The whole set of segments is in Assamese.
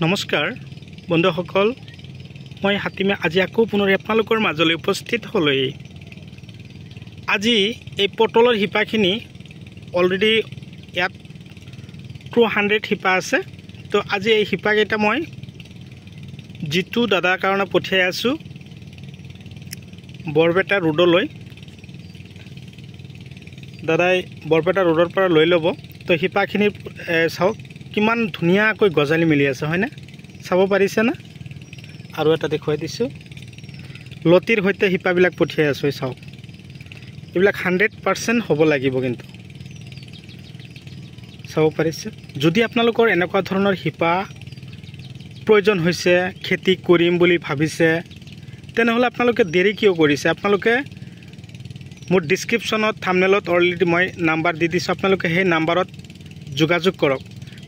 নমস্কাৰ বন্ধুসকল, মই হাতীমে আজি আকৌ পুনৰ আপোনালোকৰ মাজলৈ উপস্থিত হ'লোই। আজি এই পটলৰ শিপাখিনি অলৰেডি ইয়াত 200 শিপা আছে। তো আজি এই শিপাকেইটা মই জিতু দাদাৰ কাৰণে পঠিয়াই আছোঁ বৰপেটা ৰোডলৈ। দাদাই বৰপেটা ৰোডৰ পৰা লৈ ল'ব। তো শিপাখিনি চাওক কিমান ধুনীয়াকৈ গজালি মিলি আছে, হয়নে? চাব পাৰিছে না? আৰু এটা দেখুৱাই দিছোঁ, লতিৰ সৈতে শিপাবিলাক পঠিয়াই আছোঁ। চাওক, এইবিলাক 100% হ'ব লাগিব। কিন্তু চাব পাৰিছে? যদি আপোনালোকৰ এনেকুৱা ধৰণৰ শিপা প্ৰয়োজন হৈছে, খেতি কৰিম বুলি ভাবিছে, তেনেহ'লে আপোনালোকে দেৰি কিয় কৰিছে? আপোনালোকে মোৰ ডিছক্ৰিপশ্যনত থাম্বনেলত অলৰেডি মই নাম্বাৰ দি দিছোঁ, আপোনালোকে সেই নাম্বাৰত যোগাযোগ কৰক।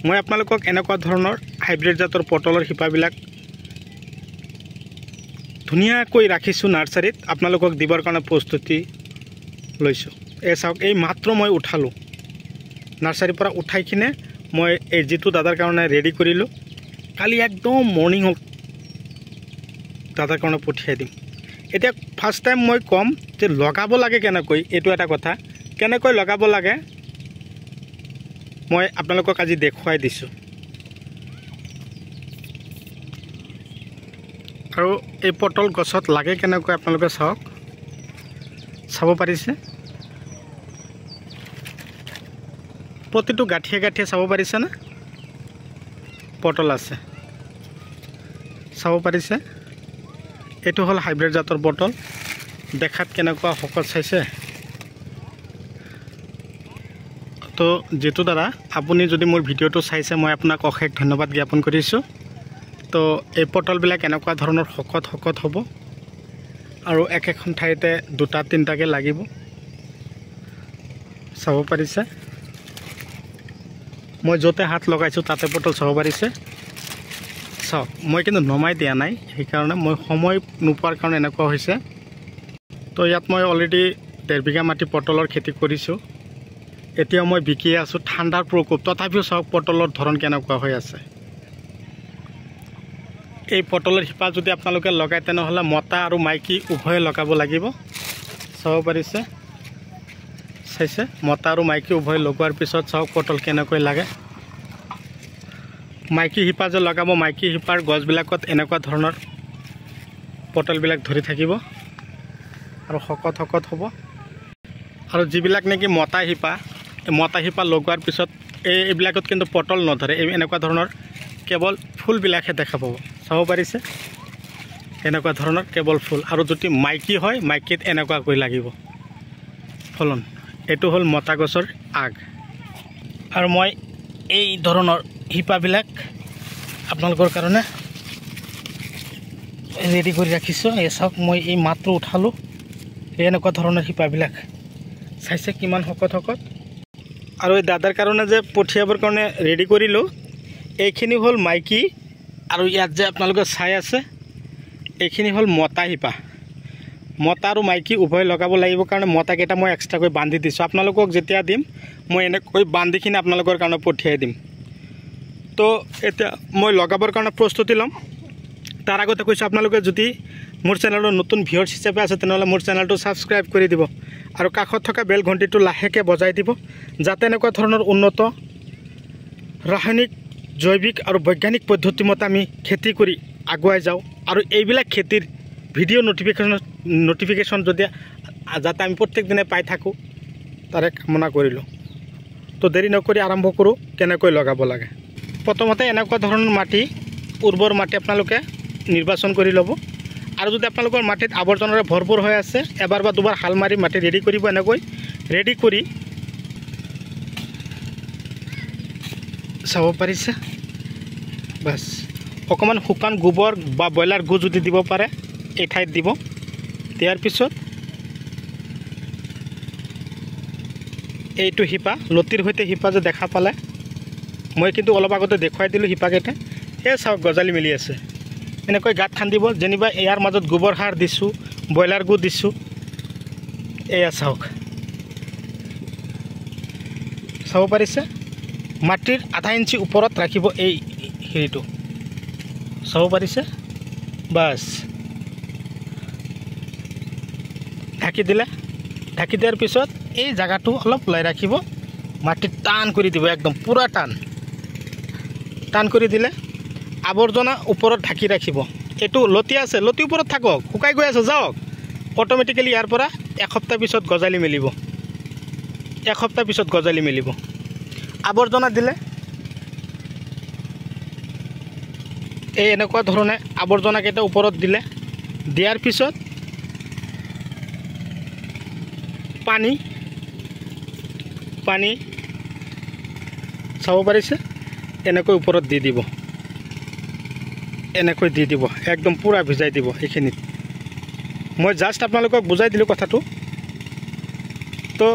মই আপোনালোকক এনেকুৱা ধৰণৰ হাইব্ৰিড জাতৰ পটলৰ শিপাবিলাক ধুনীয়াকৈ ৰাখিছোঁ নাৰ্চাৰীত, আপোনালোকক দিবৰ কাৰণে প্ৰস্তুতি লৈছোঁ। এই চাওক, এই মাত্ৰ মই উঠালোঁ নাৰ্চাৰীৰ পৰা, উঠাই কিনে মই এই জিতু দাদাৰ কাৰণে ৰেডি কৰিলোঁ। কালি একদম মৰ্ণিঙত দাদাৰ কাৰণে পঠিয়াই দিম। এতিয়া ফাৰ্ষ্ট টাইম মই ক'ম যে লগাব লাগে কেনেকৈ, এইটো এটা কথা। কেনেকৈ লগাব লাগে মই আপোনালোকক আজি দেখুৱাই দিছোঁ। আৰু এই পটল গছত লাগে কেনেকৈ আপোনালোকে চাওক, চাব পাৰিছে? প্ৰতিটো গাঁঠিয়ে গাঁঠিয়ে চাব পাৰিছেনে? পটল আছে, চাব পাৰিছে? এইটো হ'ল হাইব্ৰিড জাতৰ পটল। দেখাত কেনেকুৱা শকত চাইছে? তো জিতু দাদা, আপুনি যদি মোৰ ভিডিঅ'টো চাইছে, মই আপোনাক অশেষ ধন্যবাদ জ্ঞাপন কৰিছোঁ। তো এই পটলবিলাক এনেকুৱা ধৰণৰ শকত শকত হ'ব, আৰু একেখন ঠাইতে 2-3টাকৈ লাগিব। চাব পাৰিছে? মই য'তে হাত লগাইছোঁ তাতে পটল চাব পাৰিছে? চাওক, মই কিন্তু নমাই দিয়া নাই, সেইকাৰণে মই সময় নোপোৱাৰ কাৰণে এনেকুৱা হৈছে। তো ইয়াত মই অলৰেডি 1.5 বিঘা মাটি পটলৰ খেতি কৰিছোঁ। এতিয়া মই বিকি আছোঁ, ঠাণ্ডাৰ প্ৰকোপ। তথাপিও চাওক পটলৰ ধৰণ কেনেকুৱা হৈ আছে। এই পটলৰ শিপা যদি আপোনালোকে লগায়, তেনেহ'লে মতা আৰু মাইকী উভয়ে লগাব লাগিব। চাব পাৰিছে? চাইছে? মতা আৰু মাইকী উভয়ে লগোৱাৰ পিছত চাওক পটল কেনেকৈ লাগে। মাইকী শিপা যে লগাব, মাইকী শিপাৰ গছবিলাকত এনেকুৱা ধৰণৰ পটলবিলাক ধৰি থাকিব আৰু শকত শকত হ'ব। আৰু যিবিলাক নেকি মতা শিপা লগোৱাৰ পিছত এইবিলাকত কিন্তু পটল নধৰে, এনেকুৱা ধৰণৰ কেৱল ফুলবিলাকহে দেখা পাব। চাব পাৰিছে? এনেকুৱা ধৰণৰ কেৱল ফুল। আৰু যদি মাইকী হয়, মাইকীত এনেকুৱাকৈ লাগিব ফলন। এইটো হ'ল মতা গছৰ আগ। আৰু মই এই ধৰণৰ শিপাবিলাক আপোনালোকৰ কাৰণে ৰেডি কৰি ৰাখিছোঁ। এই চাওক, মই এই মাত্ৰ উঠালোঁ। এনেকুৱা ধৰণৰ শিপাবিলাক চাইছে কিমান শকত শকত? আৰু এই দাদাৰ কাৰণে যে পঠিয়াবৰ কাৰণে ৰেডি কৰিলোঁ, এইখিনি হ'ল মাইকী, আৰু ইয়াত যে আপোনালোকে চাই আছে, এইখিনি হ'ল মতা শিপা। মতা আৰু মাইকী উভয় লগাব লাগিব কাৰণে মতাকেইটা মই এক্সট্ৰাকৈ বান্ধি দিছোঁ। আপোনালোকক যেতিয়া দিম, মই এনেকৈ বান্ধিখিনি আপোনালোকৰ কাৰণে পঠিয়াই দিম। তো এতিয়া মই লগাবৰ কাৰণে প্ৰস্তুতি ল'ম। তাৰ আগতে কৈছোঁ, আপোনালোকে যদি মোৰ চেনেলৰ নতুন ভিউৱাৰ্ছ হিচাপে আছে, তেনেহ'লে মোৰ চেনেলটো ছাবস্ক্ৰাইব কৰি দিব, আৰু কাষত থকা বেল ঘণ্টিটো লাহেকৈ বজাই দিব, যাতে এনেকুৱা ধৰণৰ উন্নত ৰাসায়নিক, জৈৱিক আৰু বৈজ্ঞানিক পদ্ধতিমতে আমি খেতি কৰি আগুৱাই যাওঁ। আৰু এইবিলাক খেতিৰ ভিডিঅ' নটিফিকেশ্যন যদি যাতে আমি প্ৰত্যেক দিনে পাই থাকোঁ, তাৰে কামনা কৰিলোঁ। তো দেৰি নকৰি আৰম্ভ কৰোঁ কেনেকৈ লগাব লাগে। প্ৰথমতে এনেকুৱা ধৰণৰ মাটি, উৰ্বৰ মাটি আপোনালোকে নিৰ্বাচন কৰি ল'ব। আৰু যদি আপোনালোকৰ মাটিত আৱৰ্জনাৰে ভৰপূৰ হৈ আছে, এবাৰ বা দুবাৰ হাল মাৰি মাটি ৰেডি কৰিব। এনেকৈ ৰেডি কৰি চাব পাৰিছে? বাছ, অকণমান শুকান গোবৰ বা ব্ৰইলাৰ গু যদি দিব পাৰে, এই ঠাইত দিব। দিয়াৰ পিছত এইটো শিপা, লতিৰ সৈতে শিপা যে দেখা পালে, মই কিন্তু অলপ আগতে দেখুৱাই দিলোঁ শিপাকেইটা। এই চাওক গজালি মিলি আছে। এনেকৈ গাঁত খান্দিব, যেনিবা ইয়াৰ মাজত গোবৰ সাৰ দিছোঁ, ব্ৰইলাৰ গু দিছোঁ। এয়া চাওক, চাব পাৰিছে? মাটিৰ আধা ইঞ্চি ওপৰত ৰাখিব এই হেৰিটো, চাব পাৰিছে বাছ ঢাকি দিলে ঢাকি দিয়াৰ পিছত এই জায়গাটো অলপ ওলাই ৰাখিব মাটি টান কৰি দিব একদম পুৰা টান কৰি দিলে আৱৰ্জনা ওপৰত ঢাকি ৰাখিব এইটো লতি আছে লতি ওপৰত থাকক শুকাই গৈ আছে যাওক অটোমেটিক্যালি ইয়াৰ পৰা এসপ্তাহ পিছত গজালি মেলিব এসপ্তাহ পিছত গজালি মেলিব আৱৰ্জনা দিলে এই এনেকুৱা ধৰণে আৱৰ্জনা কেইটা ওপৰত দিলে দিয়াৰ পিছত পানী চাব পাৰিছে এনেকৈ ওপৰত দি দিব এনেকৈ দি দিব একদম পুৰা ভিজাই দিব এইখিনিত মই জাষ্ট আপোনালোকক বুজাই দিলোঁ কথাটো তো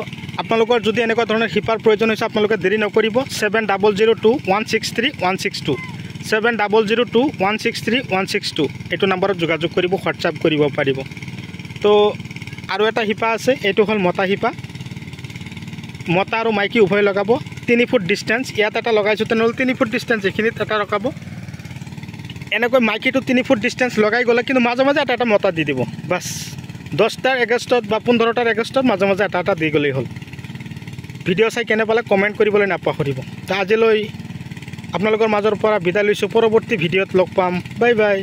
আপোনালোকৰ যদি এনেকুৱা ধৰণৰ শিপাৰ প্ৰয়োজন হৈছে আপোনালোকে দেৰি নকৰিব 7002163162 7002163162 এইটো নম্বৰত যোগাযোগ কৰিব হোৱাটছআপ কৰিব পাৰিব তো আৰু এটা শিপা আছে এইটো হ'ল মতা শিপা মতা আৰু মাইকী উভয় লগাব 3 ফুট ডিষ্টেঞ্চ ইয়াত এটা লগাইছোঁ তেনেহ'লে 3 ফুট ডিষ্টেঞ্চ এইখিনিত এটা ৰখাব এনেকৈ মাইকীটো 3 ফুট ডিষ্টেঞ্চ লগাই গ'লে কিন্তু মাজে মাজে এটা মতা দি দিব বাছ 10টাৰ আগষ্টত বা 15টাৰ আগষ্টত মাজে মাজে এটা দি গ'লেই হ'ল ভিডিঅ' চাই কেনে পালে কমেণ্ট কৰিবলৈ নাপাহৰিব তো আজিলৈ আপোনালোকৰ মাজৰ পৰা বিদায় লৈছোঁ পৰৱৰ্তী ভিডিঅ'ত লগ পাম বাই বাই